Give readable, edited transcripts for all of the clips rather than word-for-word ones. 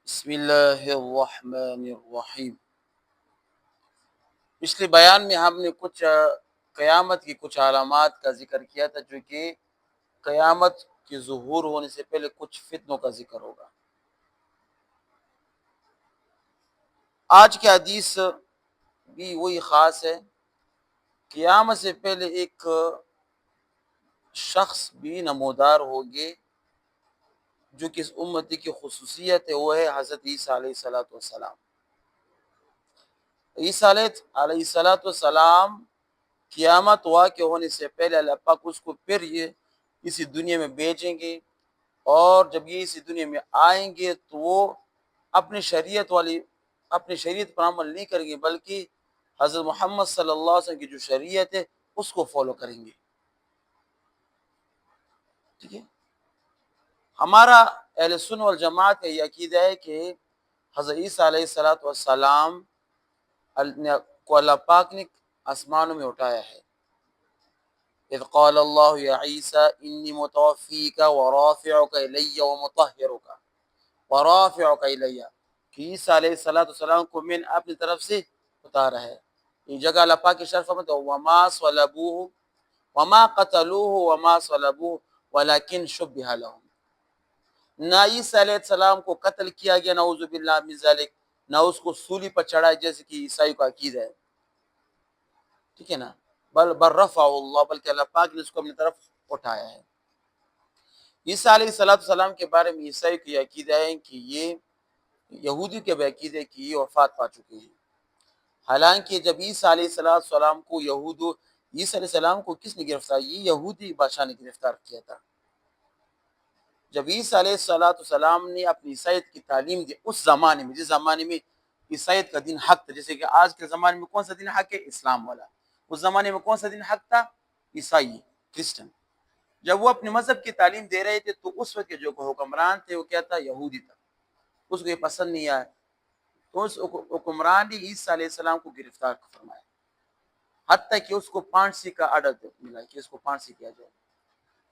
بسم اللہ الرحمن الرحیم۔ پچھلے بیان میں ہم نے کچھ قیامت کی کچھ علامات کا ذکر کیا تھا، جو کہ قیامت کے ظہور ہونے سے پہلے کچھ فتنوں کا ذکر ہوگا۔ آج کی حدیث بھی وہی خاص ہے۔ قیامت سے پہلے ایک شخص بھی نمودار ہوگے جو کہ اس امتی کی خصوصیت ہے، وہ ہے حضرت عیسیٰ علیہ السلام۔ عیسیٰ علیہ السلام قیامت واقع ہونے سے پہلے اللہ پاک اس کو پھر یہ اسی دنیا میں بھیجیں گے، اور جب یہ اسی دنیا میں آئیں گے تو وہ اپنی شریعت پر عمل نہیں کریں گے، بلکہ حضرت محمد صلی اللہ علیہ وسلم کی جو شریعت ہے اس کو فالو کریں گے۔ ٹھیک ہے، ہمارا اہل سنت والجماعت کا یہ عقیدہ ہے کہ حضرت عیسیٰ علیہ السلام کو اللہ پاک نے آسمانوں میں اٹھایا ہے۔ اذ قال اللہ یا عیسیٰ انی متوفیک ورافعک الی ومطہرک ورافعک الی، کہ عیسیٰ علیہ السلام کو میں نے اپنی طرف سے اتارا ہے۔ یہ جگہ اللہ پاک کی شرف فرماتا ہے وما صلبوہ وما قتلوہ وما صلبوہ ولکن شبہ لہم، نہ عیسیٰ علیہ السلام کو قتل کیا گیا، نعوذ باللہ من ذالک، نہ اس کو سولی پر چڑھایا جیسے کہ عیسائی کا عقیدہ ہے۔ ٹھیک ہے نا، بل رفع اللہ، بلکہ اللہ پاک نے اس کو اپنی طرف اٹھایا ہے۔ عیسیٰ علیہ السلام کے بارے میں عیسائی کی عقیدہ ہے کہ یہ یہودی کے بھی عقیدہ ہے کہ یہ وفات پا چکے ہیں۔ حالانکہ جب عیسیٰ علیہ السلام کو عیسیٰ علیہ السلام کو کس نے گرفتار، یہ یہودی بادشاہ نے گرفتار کیا تھا۔ جب عیسیٰ علیہ السلام نے اپنی عیسائیت کی تعلیم دی اس زمانے میں، جس زمانے میں عیسائیت کا دین حق تھا، جیسے کہ آج کے زمانے میں کون سا دین حق ہے؟ اسلام والا۔ اس زمانے میں کون سا دین حق تھا؟ عیسائی، کرسچن۔ جب وہ اپنے مذہب کی تعلیم دے رہے تھے تو اس وقت کے جو حکمران تھے وہ کیا تھا؟ یہودی تھا۔ اس کو یہ پسند نہیں آیا تو اس حکمران نے عیسیٰ علیہ السلام کو گرفتار فرمایا، حتیٰ کہ اس کو پھانسی کا آرڈر ملا کہ اس کو پھانسی کیا جائے۔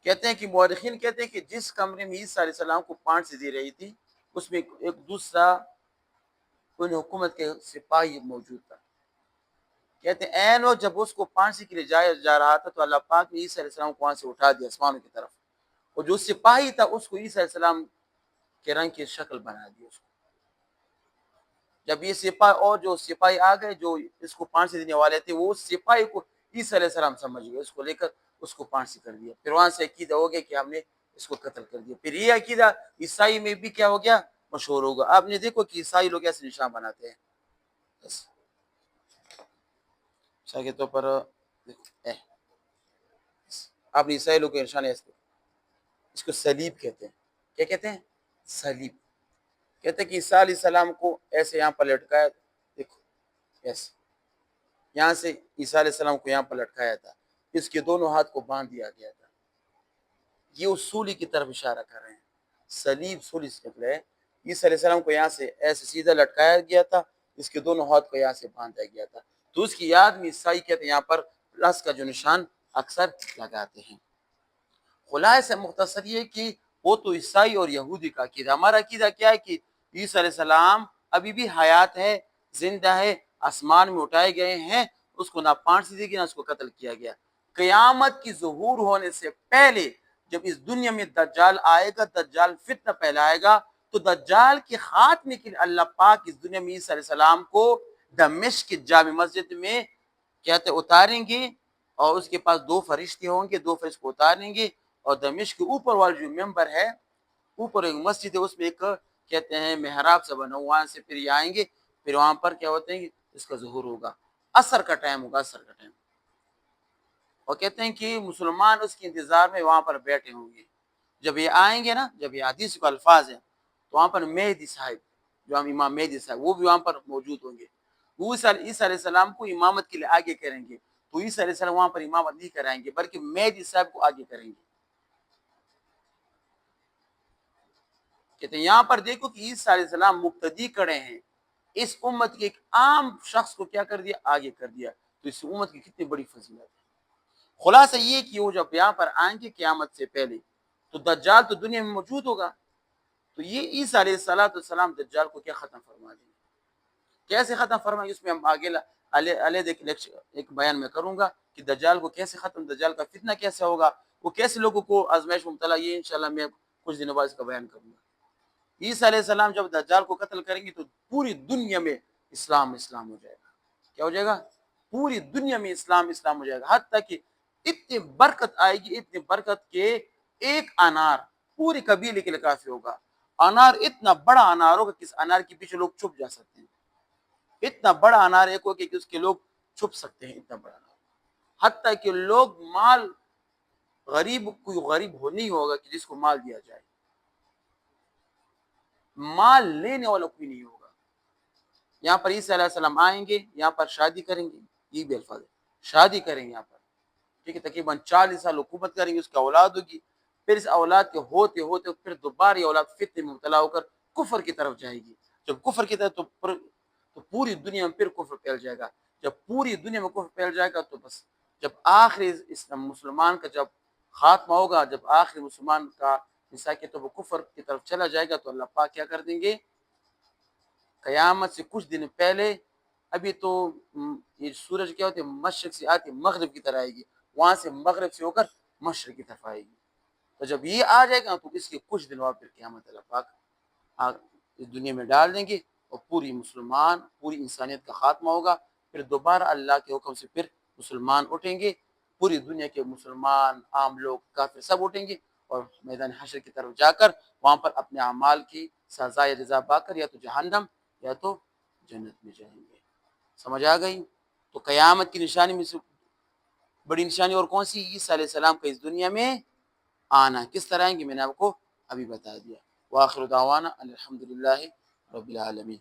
کہتے ہیں کہ مورخین کہتے ہیں کہ جس کمرے میں عیسیٰ علیہ السلام کو پھانسی دی رہی تھی اس میں ایک دوسرا ان حکومت کے سپاہی موجود تھا۔ کہتے ہیں این وقت جب اس کو پھانسی کے لیے جایا جا رہا تھا تو اللہ پاک نے عیسیٰ علیہ السلام کو وہاں سے اٹھا دیا آسمانوں کی طرف، اور جو سپاہی تھا اس کو عیسیٰ علیہ السلام کے رنگ کی شکل بنا دی اس کو۔ جب یہ سپاہی اور جو سپاہی آ گئے جو اس کو پھانسی دینے والے تھے، وہ سپاہی کو عیسیٰ علیہ السلام سمجھ گئے، اس کو لے کر اس کو پھانسی کر دیا۔ پھر وہاں سے عقیدہ ہو گیا کہ ہم نے اس کو قتل کر دیا۔ پھر یہ عقیدہ عیسائی میں بھی کیا ہو گیا؟ مشہور ہوگا۔ آپ نے دیکھو کہ عیسائی لوگ ایسے نشان بناتے ہیں، کے طور پر آپ نے عیسائی لوگ کے نشان ایسے، اس کو صلیب کہتے ہیں۔ کیا کہتے ہیں؟ صلیب۔ کہتے ہیں کہ عیسیٰ علیہ السلام کو ایسے یہاں پر لٹکایا، دیکھو ایسے یہاں سے عیسیٰ علیہ السلام کو یہاں پر لٹکایا تھا، اس کے دونوں ہاتھ کو باندھ دیا گیا تھا۔ یہ اس سولی کی طرف اشارہ کر رہے ہیں، صلیب سولی سے نکلا ہے۔ عیسیٰ علیہ السلام کو یہاں سے ایسے سیدھا لٹکایا گیا تھا، اس کے دونوں ہاتھ کو یہاں سے باندھا گیا تھا۔ تو اس کی یاد میں عیسائی کہتے ہیں یہاں پر پلس کا جو نشان اکثر لگاتے ہیں۔ خلاصہ مختصر یہ کہ وہ تو عیسائی اور یہودی کا عقیدہ، ہمارا عقیدہ کیا ہے کہ عیسیٰ علیہ السلام ابھی بھی حیات ہے، زندہ ہے، آسمان میں اٹھائے گئے ہیں، اس کو نہ پھانسی دی گئی نہ اس کو قتل کیا گیا۔ قیامت کی ظہور ہونے سے پہلے جب اس دنیا میں دجال آئے گا، دجال فتنہ پھیلائے گا، تو دجال کے خاتمے کے لیے اللہ پاک اس دنیا میں عیسیٰ علیہ السلام کو دمشق کی جامع مسجد میں کہتے اتاریں گے، اور اس کے پاس دو فرشتے ہوں گے، دو فرشتے کو اتاریں گے، اور دمشق کے اوپر والا جو ممبر ہے، اوپر ایک مسجد ہے، اس میں ایک کہتے ہیں محراب سے بنا، وہاں سے پھر یہ آئیں گے، پھر وہاں پر کیا ہوتے ہیں اس کا ظہور ہوگا، عصر کا ٹائم ہوگا، عصر کا ٹائم۔ اور کہتے ہیں کہ مسلمان اس کے انتظار میں وہاں پر بیٹھے ہوں گے۔ جب یہ آئیں گے نا، جب یہ حدیث کا الفاظ ہے، تو وہاں پر مہدی صاحب، جو ہم امام مہدی صاحب، وہ بھی وہاں پر موجود ہوں گے۔ وہ عیسیٰ علیہ السلام کو امامت کے لیے آگے کریں گے، تو عیسیٰ علیہ السلام وہاں پر امامت نہیں کرائیں گے، بلکہ مہدی صاحب کو آگے کریں گے۔ کہتے ہیں یہاں پر دیکھو کہ عیسیٰ علیہ السلام مقتدی کھڑے ہیں، اس امت کے ایک عام شخص کو کیا کر دیا؟ آگے کر دیا۔ تو اس امت کی کتنی بڑی فضیلت ہے۔ خلاصہ یہ کہ وہ جب یہاں پر آئیں گے قیامت سے پہلے، تو دجال تو دنیا میں موجود ہوگا، تو یہ عیسیٰ علیہ السلام دجال کو کیا ختم فرما دیں گے، کیسے ختم فرمائیں گے، اس میں ہم آگے علیحدہ ایک بیان میں کروں گا کہ دجال کو کیسے ختم، دجال کا فتنہ کیسے ہوگا، وہ کیسے لوگوں کو آزمائش میں مبتلا، یہ انشاءاللہ میں کچھ دنوں بعد اس کا بیان کروں گا۔ عیسیٰ علیہ السلام جب دجال کو قتل کریں گے تو پوری دنیا میں اسلام ہو جائے گا، کیا ہو جائے گا، پوری دنیا میں اسلام ہو جائے گا، حتیٰ کہ اتنی برکت آئے گی، اتنی برکت کے ایک انار پوری قبیلے کے لیے کافی ہوگا۔ انار اتنا بڑا انار ہوگا کہ اس انار کے پیچھے لوگ چھپ جا سکتے ہیں، اتنا بڑا انار ایک ہو کہ اس کے لوگ چھپ سکتے ہیں، اتنا بڑا انار، حتیٰ کہ لوگ مال کوئی غریب ہو نہیں ہوگا کہ جس کو مال دیا جائے، مال لینے والا کوئی نہیں ہوگا۔ یہاں پر عیسیٰ علیہ السلام آئیں گے، یہاں پر شادی کریں گے، یہ بھی الفاظ ہے، شادی کریں گے یہاں پر، ٹھیک ہے، تقریباً 40 سال حکومت کریں گے، اس کی اولاد ہوگی، پھر اس اولاد کے ہوتے ہوتے پھر دوبارہ یہ اولاد فتنے میں مبتلا ہو کر کفر کی طرف جائے گی، جب کفر کی طرف تو پوری دنیا میں پھر کفر پھیل جائے گا، جب پوری دنیا میں کفر پھیل جائے گا تو بس جب آخری مسلمان کا جب خاتمہ ہوگا، جب آخری مسلمان کا حصہ کہ تو وہ کفر کی طرف چلا جائے گا، تو اللہ پاک کیا کر دیں گے، قیامت سے کچھ دن پہلے، ابھی تو یہ سورج کیا ہوتے ہیں، مشرق سے آتی مغرب کی طرح آئے گی، وہاں سے مغرب سے ہو کر مشرق کی طرف آئے گی، تو جب یہ آ جائے گا تو اس کے کچھ دن بعد پھر قیامت اللہ پاک اس دنیا میں ڈال دیں گے، اور پوری انسانیت کا خاتمہ ہوگا، پھر دوبارہ اللہ کے حکم سے پھر مسلمان اٹھیں گے، پوری دنیا کے مسلمان، عام لوگ، کافر سب اٹھیں گے، اور میدان حشر کی طرف جا کر وہاں پر اپنے اعمال کی سزا یا جزا پا کر یا تو جہنم یا تو جنت میں جائیں گے۔ سمجھ آ گئی؟ تو قیامت کی نشانی میں سے بڑی نشانی اور کون سی، عیسیٰ علیہ السلام کا اس دنیا میں آنا، کس طرح آئیں گے میں نے آپ کو ابھی بتا دیا۔ وآخر دعوانا الحمدللہ رب العالمین۔